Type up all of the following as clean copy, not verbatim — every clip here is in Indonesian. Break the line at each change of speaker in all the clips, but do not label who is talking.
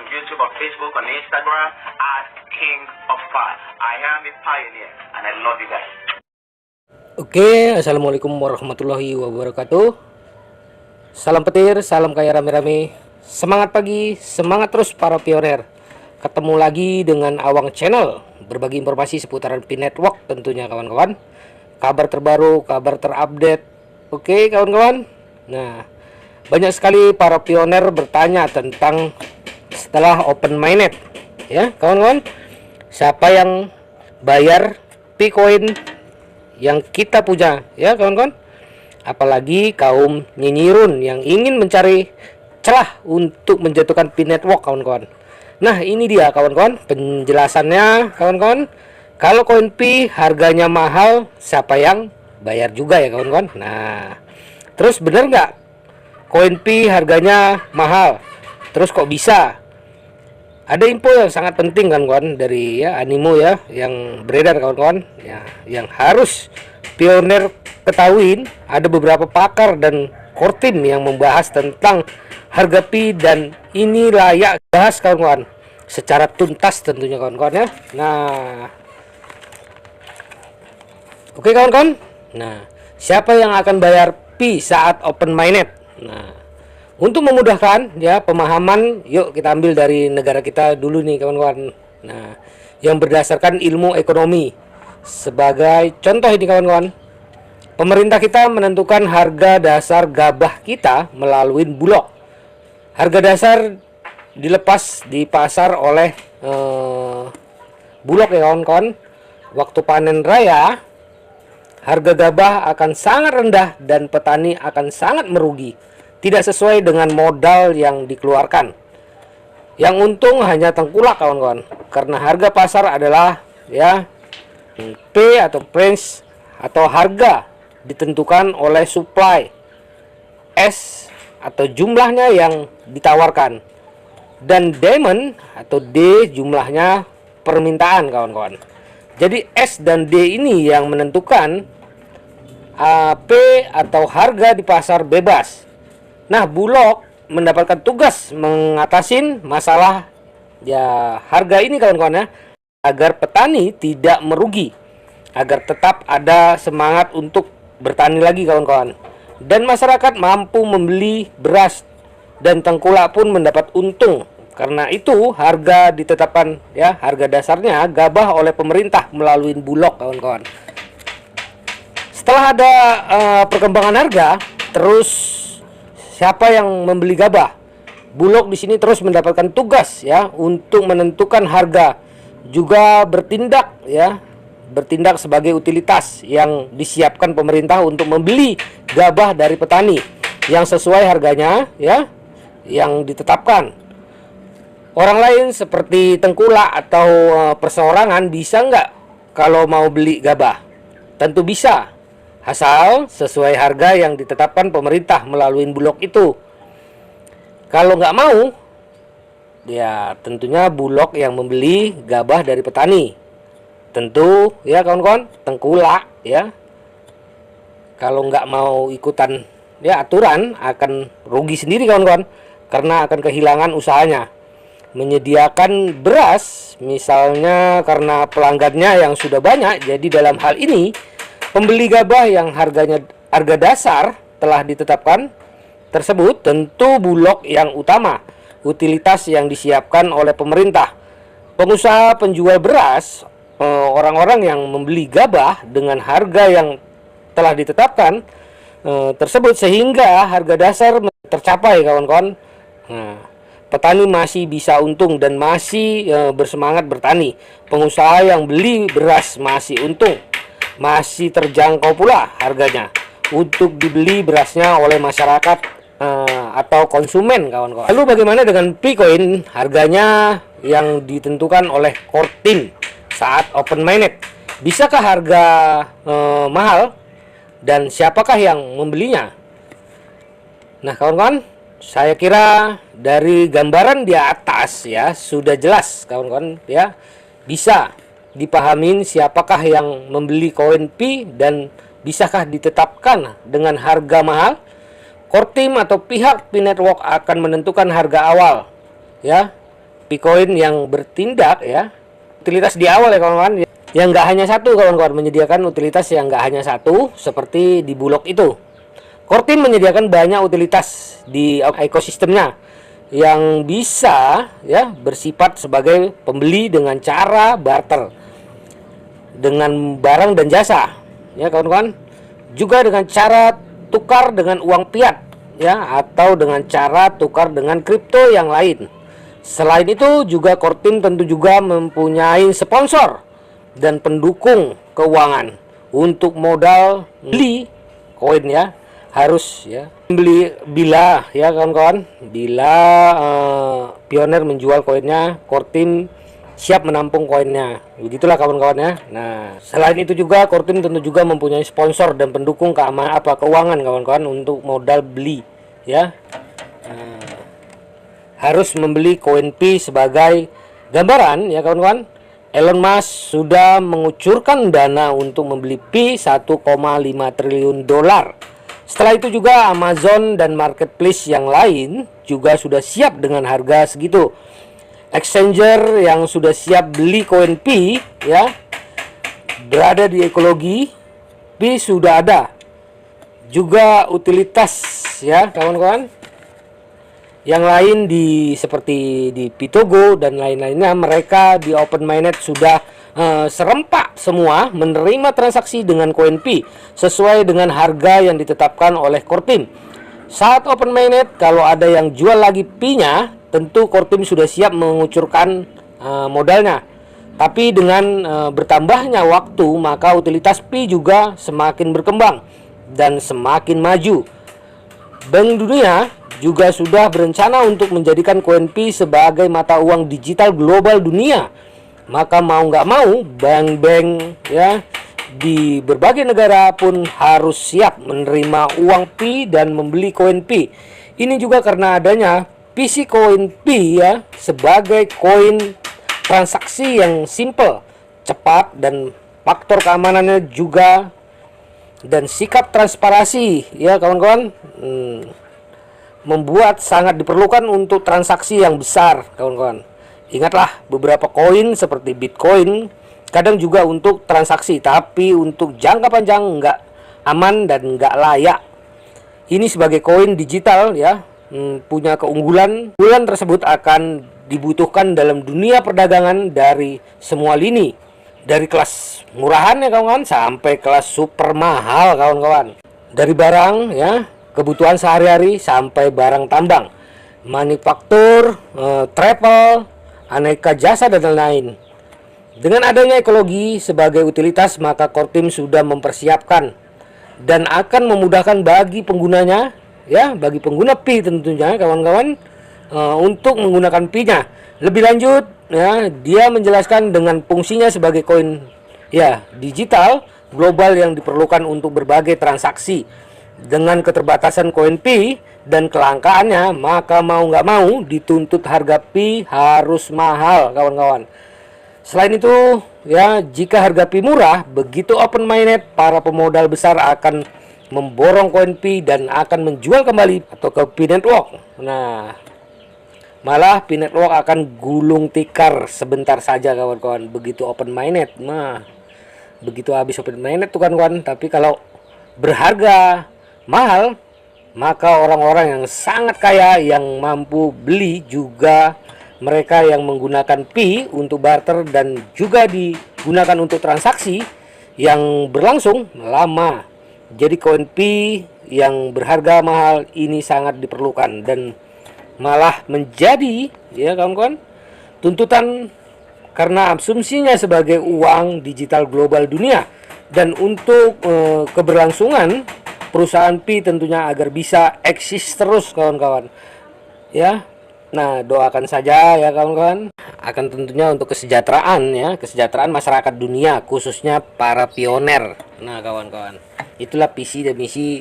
YouTube, on Facebook, on Instagram at King of Pi. I am a pioneer and I love you guys.
Oke, assalamualaikum warahmatullahi wabarakatuh. Salam petir, salam kaya rame-rame. Semangat pagi, semangat terus para pioner. Ketemu lagi dengan Awang Channel, berbagi informasi seputaran Pi Network tentunya kawan-kawan. Kabar terbaru, kabar terupdate. Oke kawan-kawan. Nah, banyak sekali para pioner bertanya tentang setelah open mainnet, ya kawan-kawan. Siapa yang bayar Picoin yang kita punya, ya kawan-kawan? Apalagi kaum nyinyirun yang ingin mencari celah untuk menjatuhkan Pi Network, kawan-kawan. Nah, ini dia kawan-kawan penjelasannya, kawan-kawan. Kalau koin Pi harganya mahal, siapa yang bayar juga ya kawan-kawan? Nah, terus bener nggak koin Pi harganya mahal? Terus kok bisa? Ada info yang sangat penting kawan-kawan dari Animo yang beredar kawan-kawan ya, yang harus pioner ketahuin. Ada beberapa pakar dan core team yang membahas tentang harga Pi, dan ini layak bahas kawan-kawan secara tuntas tentunya kawan-kawan ya. Nah, oke kawan-kawan. Nah, siapa yang akan bayar Pi saat open mainnet? Nah, untuk memudahkan ya pemahaman, yuk kita ambil dari negara kita dulu nih kawan-kawan. Nah, yang berdasarkan ilmu ekonomi. Sebagai contoh ini kawan-kawan, pemerintah kita menentukan harga dasar gabah kita melalui bulog. Harga dasar dilepas di pasar oleh bulog ya kawan-kawan. Waktu panen raya, harga gabah akan sangat rendah dan petani akan sangat merugi. Tidak sesuai dengan modal yang dikeluarkan. Yang untung hanya tengkulak kawan-kawan, karena harga pasar adalah P atau price atau harga ditentukan oleh supply, S atau jumlahnya yang ditawarkan, dan demand atau D jumlahnya permintaan kawan-kawan. Jadi S dan D ini yang menentukan P atau harga di pasar bebas. Nah, bulog mendapatkan tugas mengatasi masalah harga ini kawan-kawan ya, agar petani tidak merugi, agar tetap ada semangat untuk bertani lagi kawan-kawan, dan masyarakat mampu membeli beras, dan tengkulak pun mendapat untung. Karena itu harga ditetapkan harga dasarnya gabah oleh pemerintah melalui bulog kawan-kawan. Setelah ada perkembangan harga, terus siapa yang membeli gabah? Bulog di sini terus mendapatkan tugas untuk menentukan harga, juga bertindak sebagai utilitas yang disiapkan pemerintah untuk membeli gabah dari petani yang sesuai harganya yang ditetapkan. Orang lain seperti tengkulak atau perseorangan bisa nggak kalau mau beli gabah? Tentu bisa, asal sesuai harga yang ditetapkan pemerintah melalui bulog itu. Kalau nggak mau, ya tentunya bulog yang membeli gabah dari petani. Tentu kawan-kawan, tengkulak kalau nggak mau ikutan aturan akan rugi sendiri kawan-kawan, karena akan kehilangan usahanya. Menyediakan beras misalnya karena pelanggannya yang sudah banyak, jadi dalam hal ini pembeli gabah yang harga dasar telah ditetapkan tersebut tentu bulog yang utama, utilitas yang disiapkan oleh pemerintah. Pengusaha penjual beras, orang-orang yang membeli gabah dengan harga yang telah ditetapkan tersebut, sehingga harga dasar tercapai kawan-kawan. Nah, petani masih bisa untung dan masih bersemangat bertani. Pengusaha yang beli beras masih untung, masih terjangkau pula harganya untuk dibeli berasnya oleh masyarakat atau konsumen kawan-kawan. Lalu bagaimana dengan Picoin harganya yang ditentukan oleh core team saat open mainnet? Bisakah harga mahal, dan siapakah yang membelinya? Nah kawan-kawan, saya kira dari gambaran di atas sudah jelas kawan-kawan bisa dipahamin siapakah yang membeli koin Pi dan bisakah ditetapkan dengan harga mahal. Core team atau pihak Pi Network akan menentukan harga awal Bitcoin yang bertindak ya, utilitas di awal ya kawan-kawan, yang nggak hanya satu kawan-kawan, menyediakan utilitas yang nggak hanya satu seperti di Bulok itu. Core Team menyediakan banyak utilitas di ekosistemnya yang bisa ya bersifat sebagai pembeli dengan cara barter dengan barang dan jasa ya kawan-kawan, juga dengan cara tukar dengan uang fiat ya, atau dengan cara tukar dengan kripto yang lain. Selain itu juga Core Team tentu juga mempunyai sponsor dan pendukung keuangan untuk modal beli koin ya, harus ya beli bila ya kawan-kawan, bila Pioneer menjual koinnya, Core Team siap menampung koinnya. Begitulah kawan-kawan ya. Nah, selain itu juga Core Team tentu juga mempunyai sponsor dan pendukung keuangan kawan-kawan untuk modal beli ya. Harus membeli koin Pi sebagai gambaran ya kawan-kawan. Elon Musk sudah mengucurkan dana untuk membeli Pi 1,5 triliun dolar. Setelah itu juga Amazon dan marketplace yang lain juga sudah siap dengan harga segitu. Exchanger yang sudah siap beli koin Pi ya, berada di ekologi Pi sudah ada. Juga utilitas ya kawan-kawan. Yang lain seperti di Pitogo dan lain-lainnya, mereka di Open Mainnet sudah serempak semua menerima transaksi dengan koin Pi sesuai dengan harga yang ditetapkan oleh Core Team. Saat Open Mainnet kalau ada yang jual lagi Pi-nya, tentu Core Team sudah siap mengucurkan modalnya. Tapi dengan bertambahnya waktu, maka utilitas Pi juga semakin berkembang dan semakin maju. Bank Dunia juga sudah berencana untuk menjadikan koin Pi sebagai mata uang digital global dunia. Maka mau nggak mau, bank-bank ya di berbagai negara pun harus siap menerima uang Pi dan membeli koin Pi. Ini juga karena adanya PC koin Pi ya, sebagai koin transaksi yang simple, cepat, dan faktor keamanannya juga dan sikap transparansi ya kawan-kawan, membuat sangat diperlukan untuk transaksi yang besar kawan-kawan. Ingatlah, beberapa koin seperti Bitcoin kadang juga untuk transaksi, tapi untuk jangka panjang nggak aman dan nggak layak. Ini sebagai koin digital ya, punya keunggulan. Keunggulan tersebut akan dibutuhkan dalam dunia perdagangan dari semua lini, dari kelas murahan ya kawan-kawan sampai kelas super mahal kawan-kawan. Dari barang ya, kebutuhan sehari-hari sampai barang tambang, manufaktur, travel, aneka jasa dan lain-lain. Dengan adanya ekologi sebagai utilitas, maka Core Team sudah mempersiapkan dan akan memudahkan bagi penggunanya ya, bagi pengguna Pi tentunya kawan-kawan, untuk menggunakan Pi-nya. Lebih lanjut ya, dia menjelaskan dengan fungsinya sebagai koin ya digital global yang diperlukan untuk berbagai transaksi. Dengan keterbatasan koin Pi dan kelangkaannya, maka mau nggak mau dituntut harga Pi harus mahal kawan-kawan. Selain itu ya, jika harga Pi murah, begitu Open Mainnet, para pemodal besar akan memborong koin Pi dan akan menjual kembali atau ke Pi Network. Nah, malah Pi Network akan gulung tikar sebentar saja kawan-kawan, begitu Open Mainnet. Nah, begitu habis Open Mainnet tuh kawan-kawan. Tapi kalau berharga mahal, maka orang-orang yang sangat kaya yang mampu beli, juga mereka yang menggunakan Pi untuk barter dan juga digunakan untuk transaksi yang berlangsung lama. Jadi koin Pi yang berharga mahal ini sangat diperlukan dan malah menjadi ya kawan-kawan tuntutan karena asumsinya sebagai uang digital global dunia. Dan untuk keberlangsungan perusahaan Pi tentunya agar bisa eksis terus kawan-kawan ya. Nah, doakan saja ya kawan-kawan, akan tentunya untuk kesejahteraan ya, kesejahteraan masyarakat dunia, khususnya para pioner. Nah kawan-kawan, itulah visi dan misi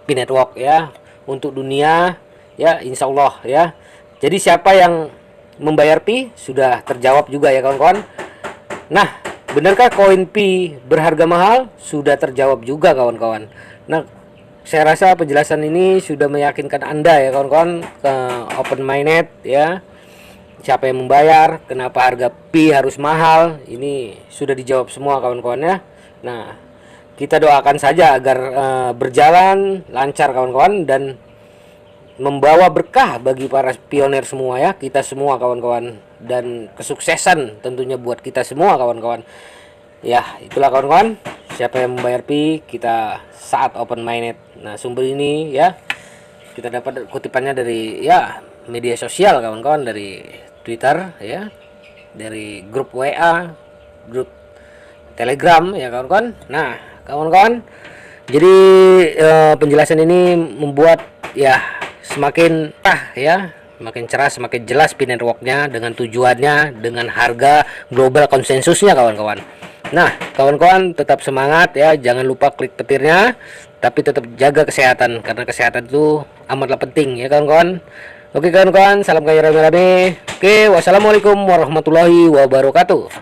Pi Network ya untuk dunia ya, insya Allah ya. Jadi siapa yang membayar Pi sudah terjawab juga ya kawan-kawan. Nah, benarkah koin Pi berharga mahal? Sudah terjawab juga kawan-kawan. Nah, saya rasa penjelasan ini sudah meyakinkan Anda ya kawan-kawan ke Open Mainnet ya. siapa yang membayar, kenapa harga Pi harus mahal, ini sudah dijawab semua kawan-kawan ya. Nah, kita doakan saja agar berjalan lancar kawan-kawan dan membawa berkah bagi para pionir semua ya, kita semua kawan-kawan, dan kesuksesan tentunya buat kita semua kawan-kawan. Ya, itulah kawan-kawan, siapa yang membayar Pi kita saat open mainnet. Nah, sumber ini ya kita dapat kutipannya dari ya media sosial kawan-kawan, dari Twitter ya, dari grup WA, grup Telegram ya kawan-kawan. Nah kawan-kawan, jadi penjelasan ini membuat ya semakin ya semakin cerah, semakin jelas Pi networknya dengan tujuannya, dengan harga global konsensusnya kawan-kawan. Nah kawan-kawan, tetap semangat ya, jangan lupa klik petirnya, tapi tetap jaga kesehatan karena kesehatan itu amatlah penting ya kawan-kawan. Oke kawan-kawan, salam kaya rame-rame. Oke, wassalamualaikum warahmatullahi wabarakatuh.